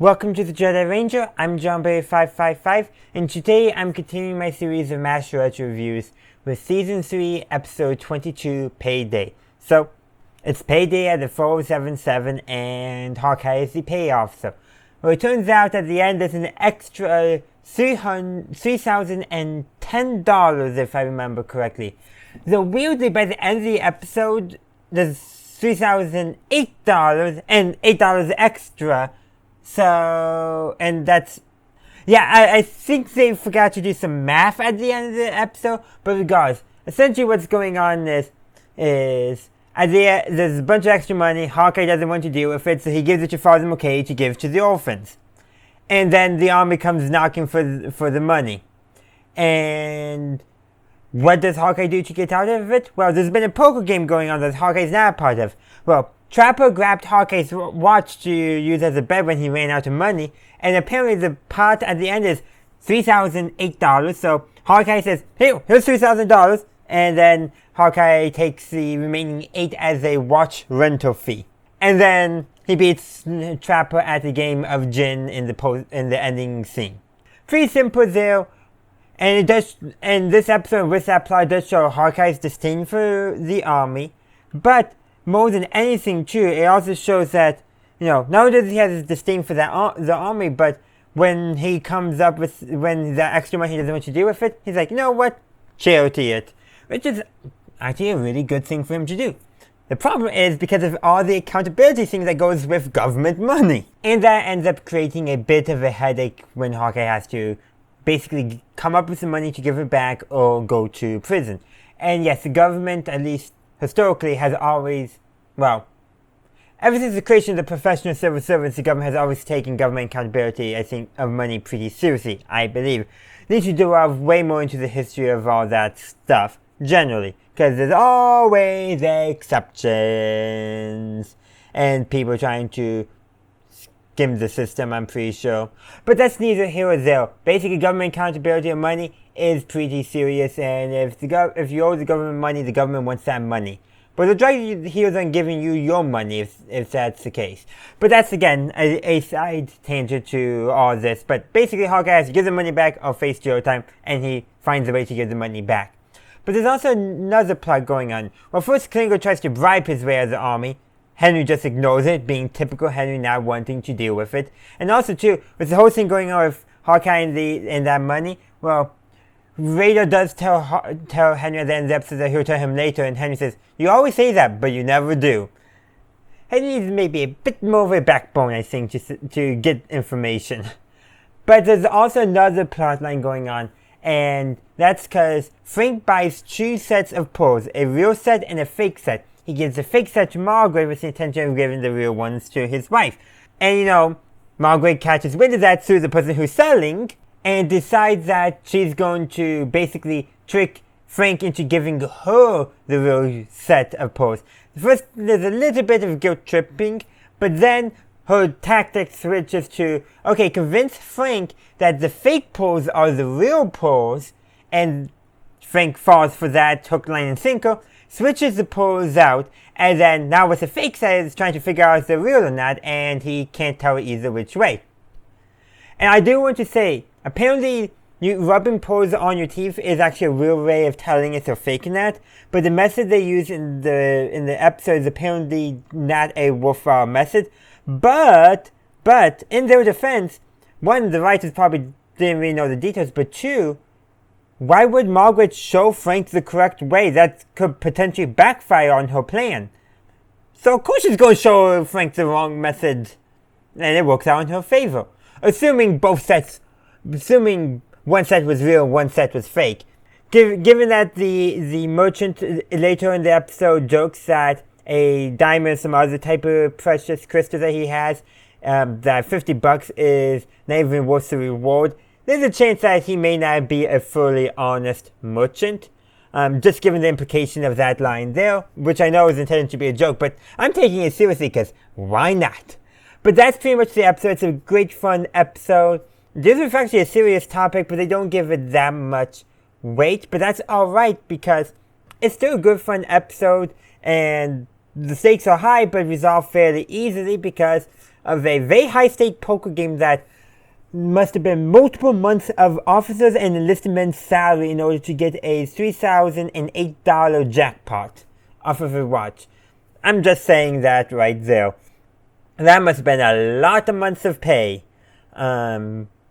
Welcome to the Jedi Ranger. I'm JohnBerry555, and today I'm continuing my series of Mash Wikia reviews with Season 3, Episode 22, Payday. So, it's Payday at the 4077, and Hawkeye is the payoff. So, well, it turns out at the end there's an extra $3,010, if I remember correctly. Though weirdly, by the end of the episode, there's $3,008 and $8 extra. So, and that's, yeah, I think they forgot to do some math at the end of the episode, but regardless, essentially what's going on is at the end, there's a bunch of extra money. Hawkeye doesn't want to deal with it, so he gives it to Father McKay to give to the orphans. And then the army comes knocking for the money. And what does Hawkeye do to get out of it? Well, there's been a poker game going on that Hawkeye's not a part of. Well, Trapper grabbed Hawkeye's watch to use as a bet when he ran out of money, and apparently the pot at the end is $3,008, so Hawkeye says, here's $3,000, and then Hawkeye takes the remaining $8 as a watch rental fee. And then he beats Trapper at the game of gin in the ending scene. Pretty simple there, and this episode with that plot does show Hawkeye's disdain for the army, but more than anything, too, it also shows that, not only does he have this disdain for the army, but when he comes up with, when the extra money he doesn't want to deal with it, he's like, you know what, charity it. Which is actually a really good thing for him to do. The problem is because of all the accountability things that goes with government money. And that ends up creating a bit of a headache when Hawkeye has to basically come up with the money to give it back or go to prison. And yes, the government, at least historically, has always, well, ever since the creation of the professional civil servants, the government has always taken government accountability, I think, of money pretty seriously, I believe. Need to delve way more into the history of all that stuff, generally, because there's always exceptions, and people trying to skim the system, I'm pretty sure. But that's neither here or there. Basically, government accountability of money is pretty serious, and if you owe the government money, the government wants that money. But they'll drag you heels on giving you your money if that's the case. But that's, again, a side tangent to all this. But basically, Hawkeye has to give the money back or face jail time, and he finds a way to give the money back. But there's also another plot going on. Well, first, Klingo tries to bribe his way out of the army. Henry just ignores it, being typical Henry not wanting to deal with it. And also, too, with the whole thing going on with Hawkeye and that money, well, Raider does tell Henry at the end of the episode that he'll tell him later, and Henry says, you always say that, but you never do. Henry needs maybe a bit more of a backbone, I think, just to get information. But there's also another plot line going on, and that's because Frank buys two sets of pearls, a real set and a fake set. He gives the fake set to Margaret with the intention of giving the real ones to his wife. And Margaret catches wind of that through the person who's selling, and decides that she's going to basically trick Frank into giving her the real set of pearls. First, there's a little bit of guilt tripping, but then her tactic switches to, okay, convince Frank that the fake pearls are the real pearls, and Frank falls for that hook, line, and sinker, switches the pearls out, and then now with the fake set, is trying to figure out if they're real or not, and he can't tell either which way. And I do want to say, apparently, rubbing pearls on your teeth is actually a real way of telling if they're faking that, but the method they use in the episode is apparently not a worthwhile method. But in their defense, one, the writers probably didn't really know the details, but two, why would Margaret show Frank the correct way? That could potentially backfire on her plan. So of course she's going to show Frank the wrong method, and it works out in her favor. Assuming one set was real, one set was fake. Given that the merchant later in the episode jokes that a diamond or some other type of precious crystal that he has, that $50 is not even worth the reward, there's a chance that he may not be a fully honest merchant. Just given the implication of that line there, which I know is intended to be a joke, but I'm taking it seriously because why not? But that's pretty much the episode. It's a great fun episode. This is actually a serious topic, but they don't give it that much weight. But that's alright because it's still a good fun episode, and the stakes are high but resolved fairly easily because of a very high-stake poker game that must have been multiple months of officers and enlisted men's salary in order to get a $3,008 jackpot off of a watch. I'm just saying that right there. That must have been a lot of months of pay.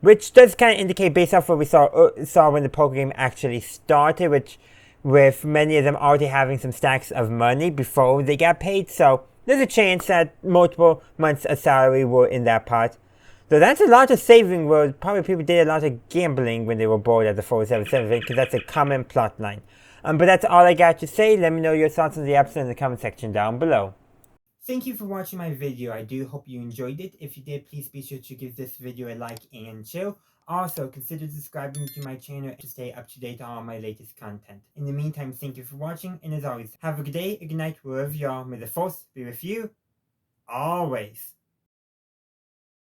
Which does kind of indicate, based off what we saw when the poker game actually started, which with many of them already having some stacks of money before they got paid. So there's a chance that multiple months of salary were in that pot. So that's a lot of saving where probably people did a lot of gambling when they were bored at the 477, because that's a common plot line. But that's all I got to say. Let me know your thoughts on the episode in the comment section down below. Thank you for watching my video. I do hope you enjoyed it. If you did, please be sure to give this video a like and share. Also, consider subscribing to my channel to stay up to date on all my latest content. In the meantime, thank you for watching, and as always, have a good day, a good night, wherever you are. May the force be with you, always.